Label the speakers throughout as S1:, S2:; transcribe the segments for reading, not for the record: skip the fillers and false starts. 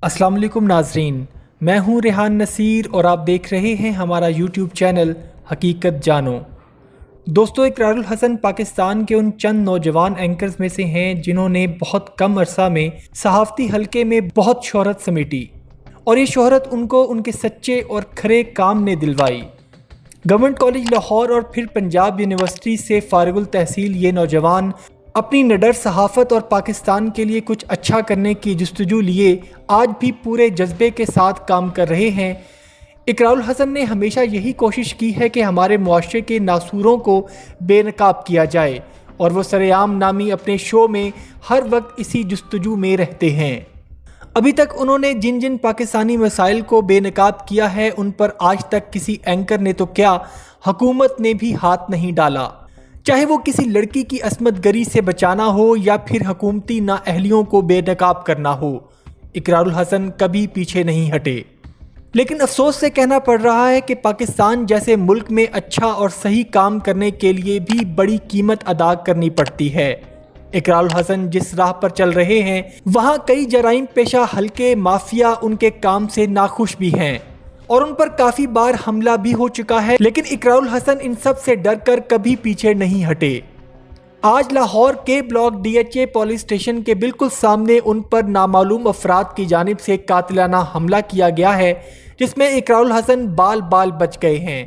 S1: السلام علیکم ناظرین، میں ہوں ریحان نصیر اور آپ دیکھ رہے ہیں ہمارا یوٹیوب چینل حقیقت جانو۔ دوستو، اقرار الحسن پاکستان کے ان چند نوجوان اینکرز میں سے ہیں جنہوں نے بہت کم عرصہ میں صحافتی حلقے میں بہت شہرت سمیٹی، اور یہ شہرت ان کو ان کے سچے اور کھرے کام نے دلوائی۔ گورنمنٹ کالج لاہور اور پھر پنجاب یونیورسٹی سے فارغ التحصیل یہ نوجوان اپنی نڈر صحافت اور پاکستان کے لیے کچھ اچھا کرنے کی جستجو لیے آج بھی پورے جذبے کے ساتھ کام کر رہے ہیں۔ اقرار الحسن نے ہمیشہ یہی کوشش کی ہے کہ ہمارے معاشرے کے ناسوروں کو بے نقاب کیا جائے، اور وہ سرعام نامی اپنے شو میں ہر وقت اسی جستجو میں رہتے ہیں۔ ابھی تک انہوں نے جن جن پاکستانی مسائل کو بے نقاب کیا ہے ان پر آج تک کسی اینکر نے تو کیا، حکومت نے بھی ہاتھ نہیں ڈالا، چاہے وہ کسی لڑکی کی عصمت گری سے بچانا ہو یا پھر حکومتی نااہلیوں کو بے نقاب کرنا ہو۔ اقرار الحسن کبھی پیچھے نہیں ہٹے، لیکن افسوس سے کہنا پڑ رہا ہے کہ پاکستان جیسے ملک میں اچھا اور صحیح کام کرنے کے لیے بھی بڑی قیمت ادا کرنی پڑتی ہے۔ اقرار الحسن جس راہ پر چل رہے ہیں وہاں کئی جرائم پیشہ حلقے مافیا ان کے کام سے ناخوش بھی ہیں، اور ان پر کافی بار حملہ بھی ہو چکا ہے، لیکن اقرار الحسن ان سب سے ڈر کر کبھی پیچھے نہیں ہٹے۔ آج لاہور کے بلاک DHA پولیس اسٹیشن کے بالکل سامنے ان پر نامعلوم افراد کی جانب سے قاتلانہ حملہ کیا گیا ہے، جس میں اقرار الحسن بال بال بچ گئے ہیں۔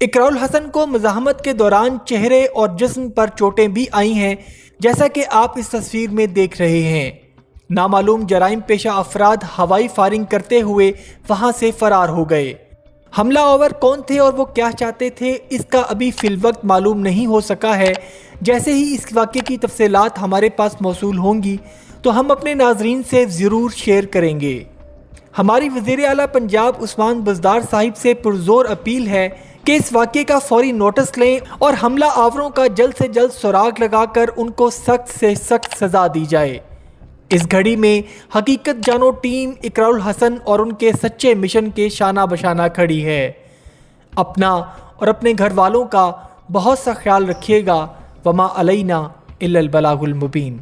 S1: اقرار الحسن کو مزاحمت کے دوران چہرے اور جسم پر چوٹیں بھی آئی ہیں، جیسا کہ آپ اس تصویر میں دیکھ رہے ہیں۔ نامعلوم جرائم پیشہ افراد ہوائی فائرنگ کرتے ہوئے وہاں سے فرار ہو گئے۔ حملہ آور کون تھے اور وہ کیا چاہتے تھے، اس کا ابھی فی الوقت معلوم نہیں ہو سکا ہے۔ جیسے ہی اس واقعے کی تفصیلات ہمارے پاس موصول ہوں گی تو ہم اپنے ناظرین سے ضرور شیئر کریں گے۔ ہماری وزیر اعلیٰ پنجاب عثمان بزدار صاحب سے پرزور اپیل ہے کہ اس واقعے کا فوری نوٹس لیں اور حملہ آوروں کا جلد سے جلد سراغ لگا کر ان کو سخت سے سخت سزا دی جائے۔ اس گھڑی میں حقیقت جانو ٹیم اقرار الحسن اور ان کے سچے مشن کے شانہ بشانہ کھڑی ہے۔ اپنا اور اپنے گھر والوں کا بہت سا خیال رکھیے گا۔ وما علینا الا البلاغ المبین۔